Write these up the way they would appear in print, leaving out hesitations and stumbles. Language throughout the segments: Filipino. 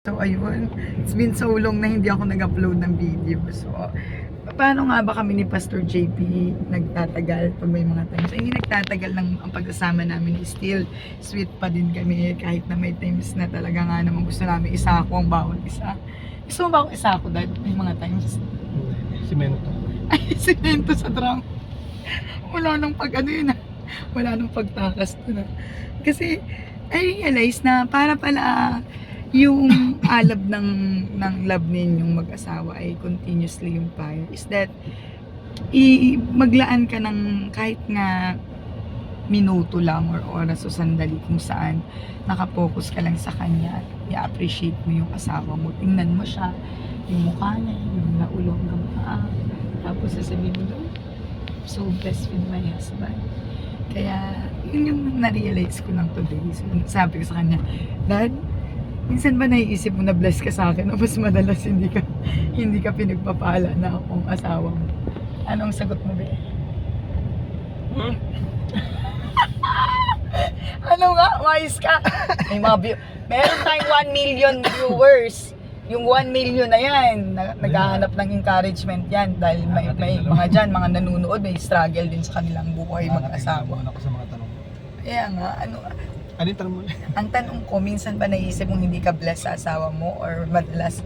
So ayun, it's been so long na hindi ako nag-upload ng video. So, paano nga ba kami ni Pastor JP nagtatagal pag may mga times? Ay, hindi nagtatagal lang ang pagsasama namin. Still, sweet pa din kami kahit na may times na talaga nga naman gusto namin isa ako ang bawat isa. Gusto mo ba akong isa ako dahil may mga times? Simento. Ay, simento sa drum. Wala nang pag ano yun wala nang pagtakas na. Kasi, I realize na para pala yung alab ng love ninyong mag-asawa ay continuously yung fire is that maglaan ka ng kahit nga minuto lang or oras o sandali kung saan nakapokus ka lang sa kanya at i-appreciate mo yung asawa mo. Tingnan mo siya, yung mukha niya, yung naulong hanggang paa. Tapos sasabihin mo, so blessed with my husband. Kaya yun yung na-realize ko lang today. So, sabi ko sa kanya, Dad, minsan ba naiisip mo na bless ka sa akin o mas madalas hindi ka pinagpapala na akong asawa mo? Anong sagot mo, be? Ano nga? Wise ka? May mga meron tayong 1 million viewers. Yung 1 million na yan, naghahanap ng encouragement yan dahil may mga dyan, mga nanonood, may struggle din sa kanilang buhay, mga asawa. Ako sa mga tanong. Kaya nga, Ano yung tanong mo? ang tanong ko, minsan ba naisip mong hindi ka blessed sa asawa mo or madalas,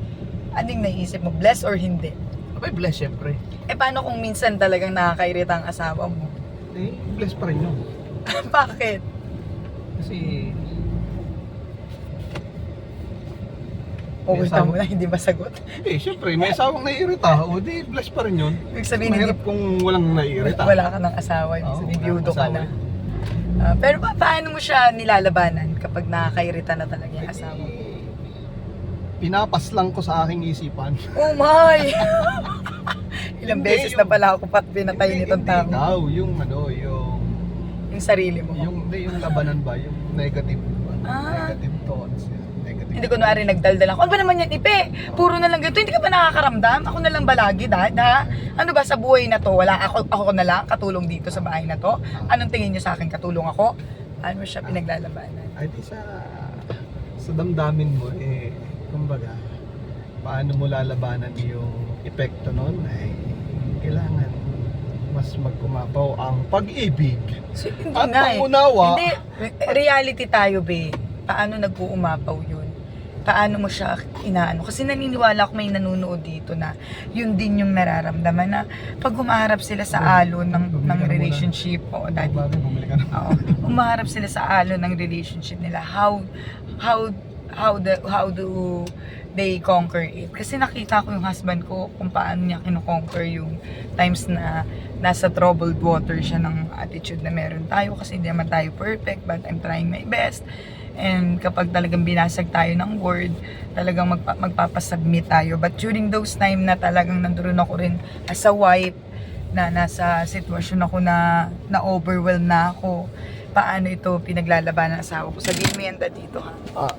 anong naisip mo, blessed or hindi? Abay, bless syempre. Eh paano kung minsan talagang nakakairita ang asawa mo? Eh, bless pa rin yun. Bakit? Kasi, Pupunta mo na, hindi masagot. syempre, may asawang naiirita. O di, bless pa rin yun. Ibig sabihin, hindi, Mahirap kung walang naiirita. wala ka ng asawa, ibig Oo, sabihin, wala biyudo akong ka asawa na. eh. Pero paano mo siya nilalabanan kapag nakakairita na talaga yung asawa mo? Pinapas lang ko sa aking isipan. Oh my! Ilang Hindi, beses na pala ako pat pinatay nitong tao. Ikaw, yung Yung sarili mo. yung labanan ba? Yung negative ba? Ah. Negative thoughts. Negative. Hindi ko kunwari nagdaldal ako. Ano ba naman yan, Ipe? Puro na lang ganito. Hindi ka ba nakakaramdam? Ako na lang ba lagi, Dad? Ha? Ano ba sa buhay na to? Wala ako na lang katulong dito sa bahay na to? Anong tingin niyo sa akin? Katulong ako? Ano siya pinaglalabanan? Ay, di sa damdamin mo, kumbaga, paano mo lalabanan yung epekto nun ay kailangan mas magkumapaw ang pag-ibig So, hindi at nga pangunawa. Hindi. Reality tayo, be. Paano nag-uumapaw yun? Paano mo siya inaano? Kasi naniniwala ako may nanonood dito na yun din yung nararamdaman na pag humaharap sila sa alon ng relationship. Oo, daddy. Bumili ka na. Oo. Umaharap sila sa alon ng relationship nila. How do they conquer it? Kasi nakita ko yung husband ko kung paano niya kino-conquer yung times na nasa troubled water siya ng attitude na meron tayo kasi hindi naman tayo perfect but I'm trying my best. And kapag talagang binasag tayo ng word, talagang magpapasubmit tayo. But during those time na talagang nandoon ako rin as a wife, na nasa sitwasyon ako na overwhelmed na ako, paano ito pinaglalaban ng asawa ko? Sabihin mo yan dito, ha?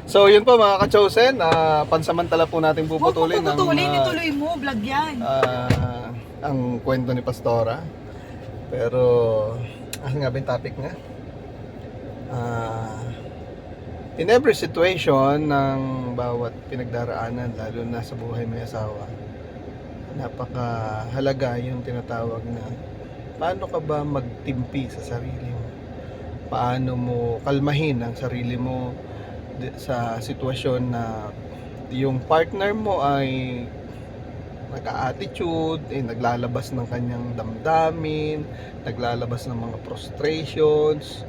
So yun po mga ka-chosen, pansamantala po natin puputulin Huwag mo puputulin, ituloy mo, vlog yan. ang kwento ni Pastora. Pero ano nga ba yung topic nga? In every situation ng bawat pinagdaraanan, lalo na sa buhay may asawa, napakahalaga yung tinatawag na paano ka ba magtimpi sa sarili mo, paano mo kalmahin ang sarili mo sa sitwasyon na yung partner mo ay naka-attitude, naglalabas ng kanyang damdamin, naglalabas ng mga frustrations,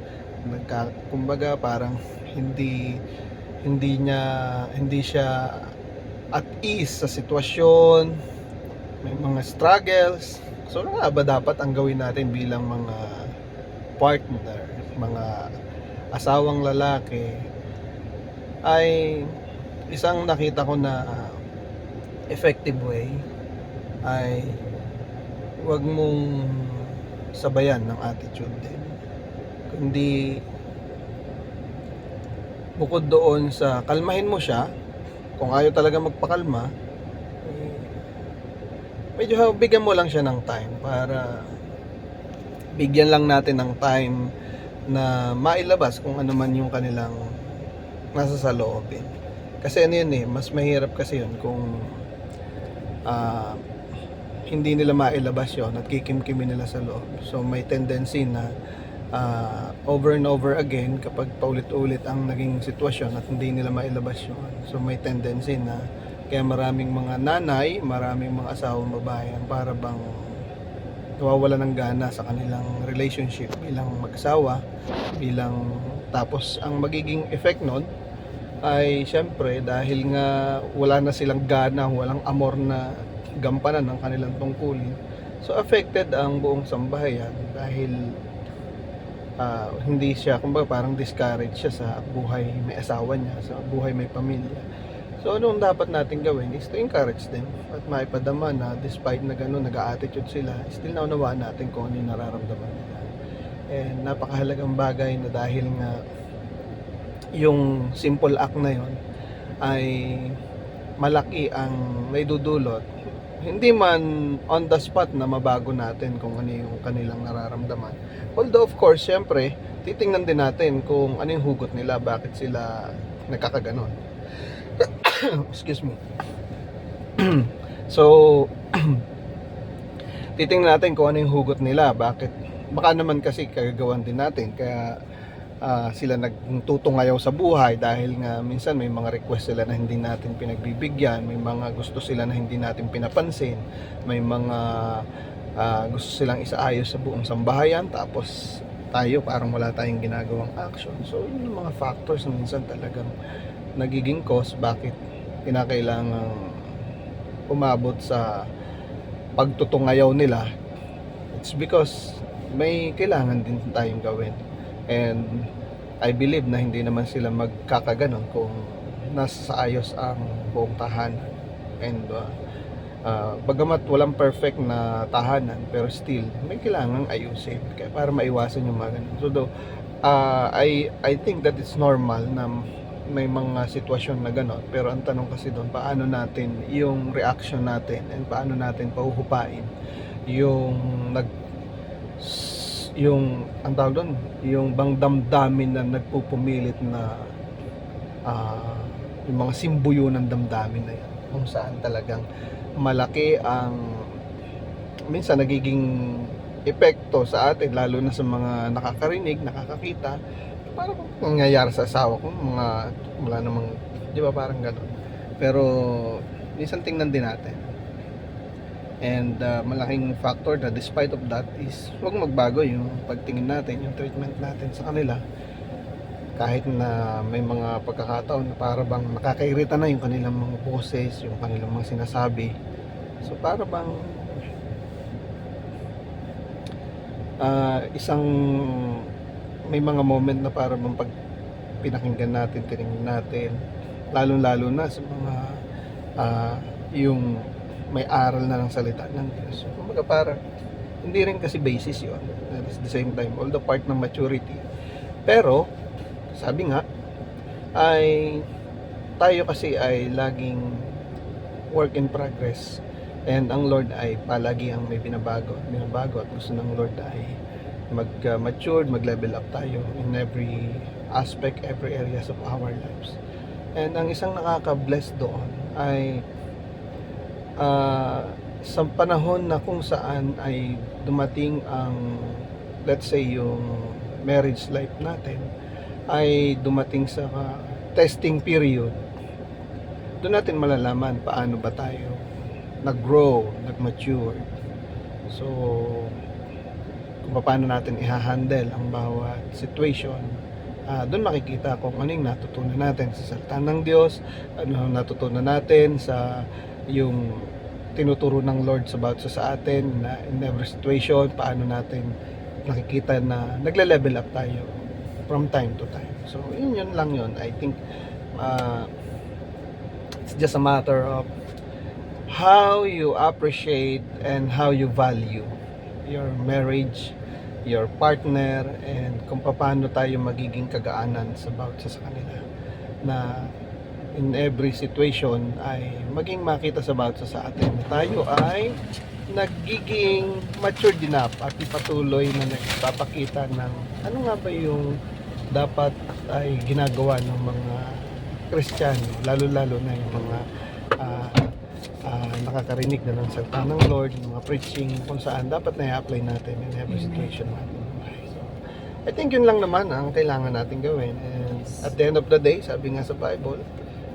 kumbaga parang hindi siya at ease sa sitwasyon, may mga struggles. So ano nga ba dapat ang gawin natin bilang mga partner, mga asawang lalaki? Ay isang nakita ko na effective way ay wag mong sabayan ng attitude din, kundi bukod doon sa kalmahin mo siya, kung ayaw talaga magpakalma, medyo bigyan mo lang siya ng time para bigyan lang natin ng time na mailabas kung ano man yung kanilang nasa saloobin. Kasi ano yun mas mahirap kasi yun kung ah, hindi nila mailabas yun at kikimkimin nila sa loob. So may tendency na over and over again kapag paulit-ulit ang naging sitwasyon at hindi nila mailabas yun. So may tendency na kaya maraming mga nanay, maraming mga asawang babae ang para bang nawawala ng gana sa kanilang relationship bilang mag-asawa, bilang tapos ang magiging effect nun ay syempre dahil nga wala na silang gana, walang amor na gampanan ng kanilang tungkulin. So affected ang buong sambahayan dahil hindi siya, kumbaga parang discouraged siya sa buhay may asawa niya, sa buhay may pamilya. So anong dapat natin gawin is to encourage them at maipadama na despite na gano'n nag-a-attitude sila, still naunawaan natin kung ano yung nararamdaman nila. And napakahalagang bagay na dahil nga yung simple act na yon ay malaki ang may dudulot, hindi man on the spot na mabago natin kung ano yung kanilang nararamdaman. Although of course, syempre, titingnan din natin kung ano yung hugot nila, bakit sila nagkakaganon. Excuse me. So, titingnan natin kung ano yung hugot nila, bakit. Baka naman kasi kagagawan din natin, kaya sila nagtutungayaw sa buhay dahil nga minsan may mga request sila na hindi natin pinagbibigyan, may mga gusto sila na hindi natin pinapansin, may mga gusto silang isaayos sa buong sambahayan, tapos tayo parang wala tayong ginagawang action. So yun yung mga factors na minsan talagang nagiging cause bakit kinakailangang umabot sa pagtutungayaw nila. It's because may kailangan din tayong gawin. And I believe na hindi naman sila magkakaganon kung nasa ayos ang buong tahanan. And bagamat walang perfect na tahanan, pero still may kailangang ayusin kaya para maiwasan yung mga ganun. So I think that it's normal na may mga sitwasyon na gano'n, pero ang tanong kasi doon, paano natin yung reaction natin and paano natin pahuhupain yung ang tawag doon, yung bang damdamin na nagpupumilit na yung mga simbuyo ng damdamin na yan, kung saan talagang malaki ang minsan nagiging epekto sa atin, lalo na sa mga nakakarinig, nakakakita, parang nangyayari sa asawa ko, mga wala namang, di ba, parang gano'n. Pero minsan tingnan din natin. And malaking factor na despite of that is huwag magbago yung pagtingin natin, yung treatment natin sa kanila. Kahit na may mga pagkakataon na para bang nakakairita na yung kanilang mga boses, yung kanilang mga sinasabi. So para bang isang may mga moment na para bang pag pinakinggan natin, tinignan natin, lalong-lalo na sa mga yung may aral na ng salita ng Diyos. So, kumbaga parang hindi rin kasi basis yun. At the same time, all the part ng maturity. Pero, sabi nga, ay tayo kasi ay laging work in progress. And ang Lord ay palagi ang may binabago at gusto ng Lord ay mag-mature, mag-level up tayo in every aspect, every areas of our lives. And ang isang nakaka-bless doon ay sa panahon na kung saan ay dumating ang, let's say, yung marriage life natin ay dumating sa testing period, doon natin malalaman paano ba tayo nag-grow, nag-mature. So kung paano natin i-handle ang bawat situation, doon makikita kung ano yung natutunan natin sa salita ng Diyos, ano natutunan natin sa yung tinuturo ng Lord sa atin na in every situation, paano natin nakikita na nagle-level up tayo from time to time. So yun lang yun. I think it's just a matter of how you appreciate and how you value your marriage, your partner, and kung paano tayo magiging kagaanan sa bawat sa kanila, na in every situation ay maging makita sa bawat sa atin na tayo ay nagiging matured enough at ipatuloy na nagpapakita ng ano nga ba yung dapat ay ginagawa ng mga Kristiyano, lalo-lalo na yung mga ah, nakakarinig na ng salita ng Lord, yung mga preaching, kung saan dapat na i-apply natin in every situation natin ng buhay. So, I think yun lang naman ang kailangan natin gawin. And at the end of the day, sabi nga sa Bible,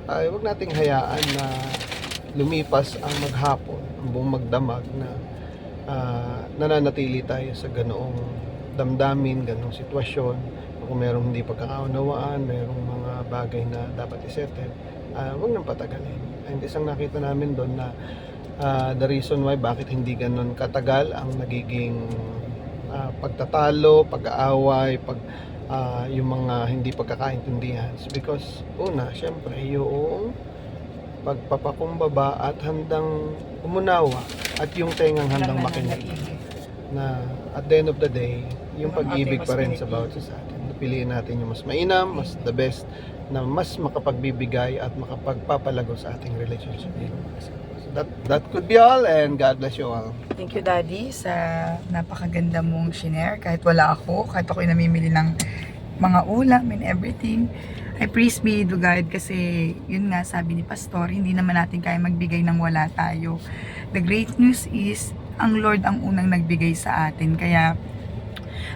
ay huwag nating hayaan na lumipas ang maghapon, ang buong magdamag na nananatili tayo sa ganoong damdamin, ganoong sitwasyon. Kung merong hindi pagkakaunawaan, merong mga bagay na dapat isettle, huwag nang patagalin. And isang nakita namin doon na the reason why bakit hindi ganon katagal ang nagiging pagtatalo, pag-aaway, yung mga hindi pagkakaintindihan is because una, syempre yung pagpapakumbaba at handang umunawa at yung tengang handang makinig na at the end of the day, yung pag-ibig pa rin sa bawat isa sa atin. Piliin natin yung mas mainam, mas the best, na mas makapagbibigay at makapagpapalago sa ating relationship. So that could be all, and God bless you all. Thank you, Daddy, sa napakaganda mong shinare. Kahit wala ako, kahit ako'y namimili ng mga ulam and everything, I praise be to God kasi yun nga sabi ni Pastor, hindi naman natin kaya magbigay ng wala tayo. The great news is, ang Lord ang unang nagbigay sa atin. Kaya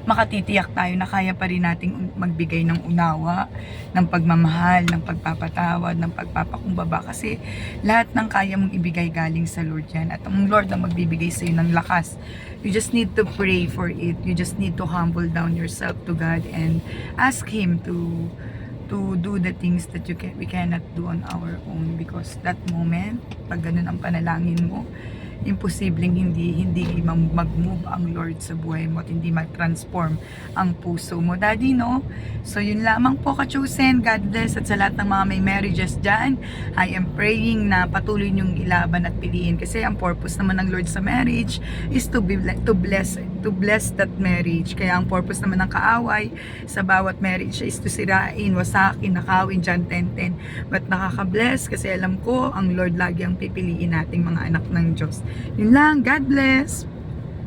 makatitiyak tayo na kaya pa rin nating magbigay ng unawa, ng pagmamahal, ng pagpapatawad, ng pagpapakumbaba. Kasi lahat ng kaya mong ibigay galing sa Lord yan. At ang Lord ang magbibigay sa iyo ng lakas. You just need to pray for it. You just need to humble down yourself to God and ask Him to do the things that we cannot do on our own, because that moment, pag ganun ang panalangin mo, imposibleng hindi mag-move ang Lord sa buhay mo at hindi mag-transform ang puso mo, Daddy, no? So yun lamang po, ka-chosen. God bless. At sa lahat ng mga may marriages dyan, I am praying na patuloy niyong ilaban at piliin, kasi ang purpose naman ng Lord sa marriage is to bless that marriage. Kaya ang purpose naman ng kaaway sa bawat marriage is to sirain, wasakin, nakawin, John 10:10. But nakaka-bless kasi alam ko ang Lord lagi ang pipiliin nating mga anak ng Diyos. Yun lang. God bless.